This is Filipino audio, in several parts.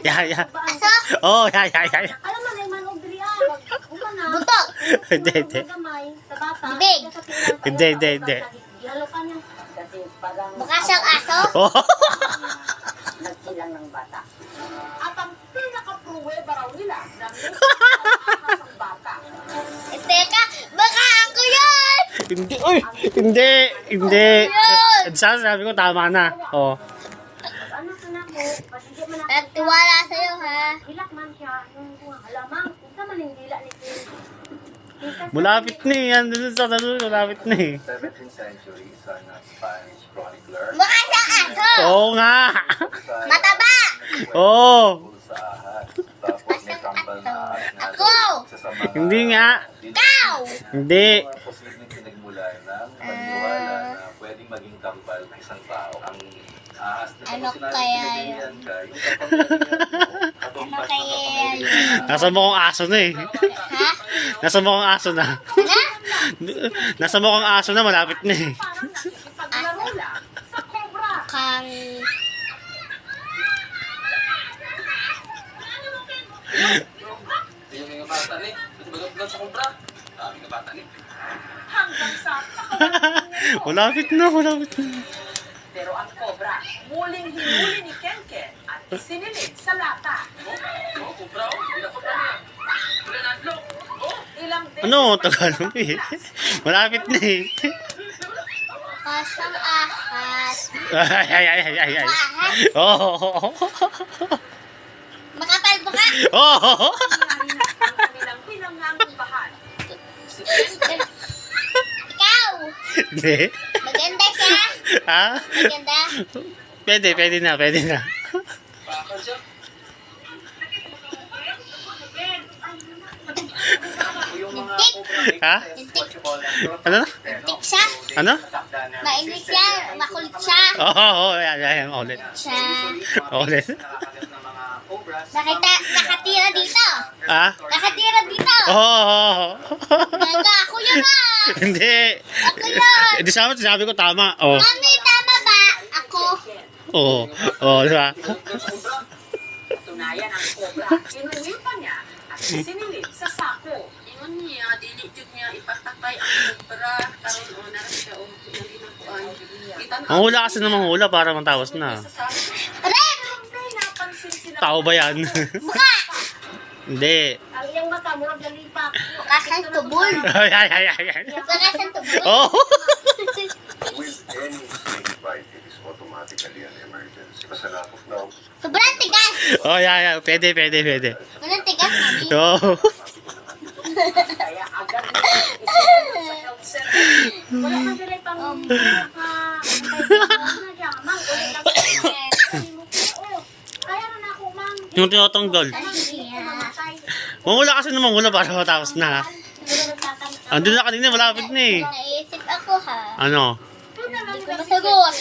Ya. Oh, ya. Alam mo, may manog diri Buto. Hindi. Hindi. Baka siyang aso. Oh. Nagsilang ng bata. At ang pinaka-pruweba raw nila na may ahas ang bata. Teka, baka ako yun! Hindi. Uy, hindi. Sabi ko tama na. Oh. Ano ka na mo? Pasigit man ako. Nagtiwala sa'yo, ha? Hilak man siya. Yung halamang. Kung sa manindila ni Kim. Malapit na eh. Yan doon sa tanong, malapit na eh. 17th century, son of Spanish chronicler. Baka siyang aso. Oo nga. Mataba. Oo. Sa ahas. Tapos may kambal na ahas na Ako. isa sa mga Hindi nga. Ikaw. Hindi. mga posibleng pinagmulan ng pagniwala na pwedeng maging kambal ng isang tao. Ang ahas na Ano sinabi kaya pinagay yun? yan kay yung kapamilya mo, Ano kaya yan? Nasa mukhang aso na eh. Ha? Nasa mukhang aso na. Na? Nasa mukhang aso na, malapit na eh. Parang nakikipaglaro lang sa cobra. Kang... Yung mga bata ni, bagat sa kumpra. Mga bata ni. Hanggang sa nakawala niya. Malapit na. Pero ang cobra, muling hinuli ni Kenken at isinilid sa lata. Oh, kumpra, oh. Wala ko pa niya. Wala na adlo. Oh, Ilang beses Ano? Tagalog eh. Malapit na eh. Baka siyang ahas. Ay. Ahas? Oo. Makapal buka. Oo. nangyari na ang kanilang pinangangang bahan. Si Kenken Ikaw. Hindi. Maganda siya. Ha? Maganda. Pwede na. bakal siya. yung mga Lintik. cobra Ha? Lintik. Ano? Lintik siya. Ano? Mainit siya. Makulit siya. Oo. Yan. Ulit. Siya. Ulit. Nakatira dito. Ha? Nakatira dito. Oo. Gaga, ako yun ah. Hindi. Ako yun. Hindi sabi ko tama. Oo. Mami, tama ba? Ako. Oo, di ba? Tunayan ang cobra. Inuwi pa niya at isinilid sa sako. Ingon niya, dili jud niya ipatakay ang kumpara karon o na siya o naginakuan. Kita na Ang hula kasi namang hula para matapos na. Red! May napansin sila. Tao ba yan? Buka! Hindi. Ang iyang mata, murag nalipak. Bukasan tubol. Ay. Bukasan tubol. Oo. With any device, it is automatically an emergency. Basta na Sobrang tigas. Oh, yeah. Pwede. Sobrang tigas, mami. Oo. Kaya agad na isinilid sa health center. Wala man sila pang mang, ulit lang kaya na ako, mang. Yung tinatanggal. Ano siya? Ang hula kasi namang hula para matapos na. Andun na kanina, malapit na eh. Naisip ako ha. Ano? Hindi ko masagot.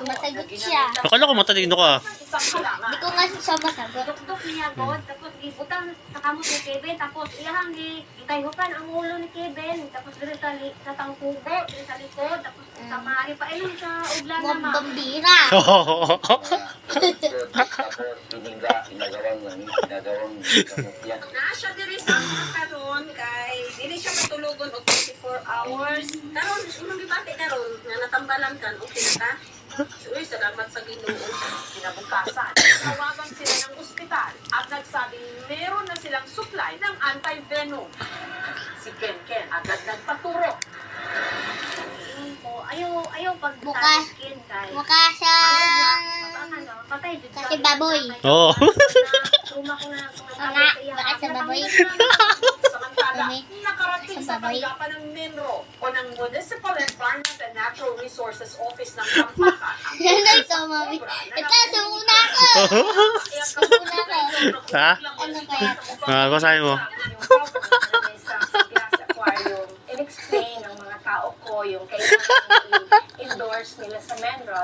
Masagot siya. Akala ko matalino ka. Hindi ko nga siya masagot. Tuktok niya God, tapos ibutang sa kamot ni Kevin, tapos iyahang itayhukan ang ulo ni Kevin, tapos dito sa tangkubo, dito sa likod, tapos sa mari pa, ayun sa uglan Mga naman. bambira. Oo. na siya diri sa karon kay dili siya matulugon og 24 hours. Karon imong gibati karon nga natambalan kan okay na ta. Uy, salamat sa Ginoo. Kinabukasan, tawagan sila ng ospital at nagsabing meron na silang supply ng anti-venom. Si Ken agad nagpaturo. Ayaw pag Bukas. Ken kay. Mukha siyang... Patay dito. Kasi baboy. Oo. Nga, baka sa baboy. Samantala, Baboy. nakarating Sa sa baboy. tanggapan ng MINRO o ng Municipal Environment and Natural Resources Office ng Pampakan. Ano ito, mami? Ito, sumuna ako. Sumuna ako. Ha? Ano kaya? Basahin mo. In-explain ng mga tao ko yung kailangan i-endorse nila sa MINRO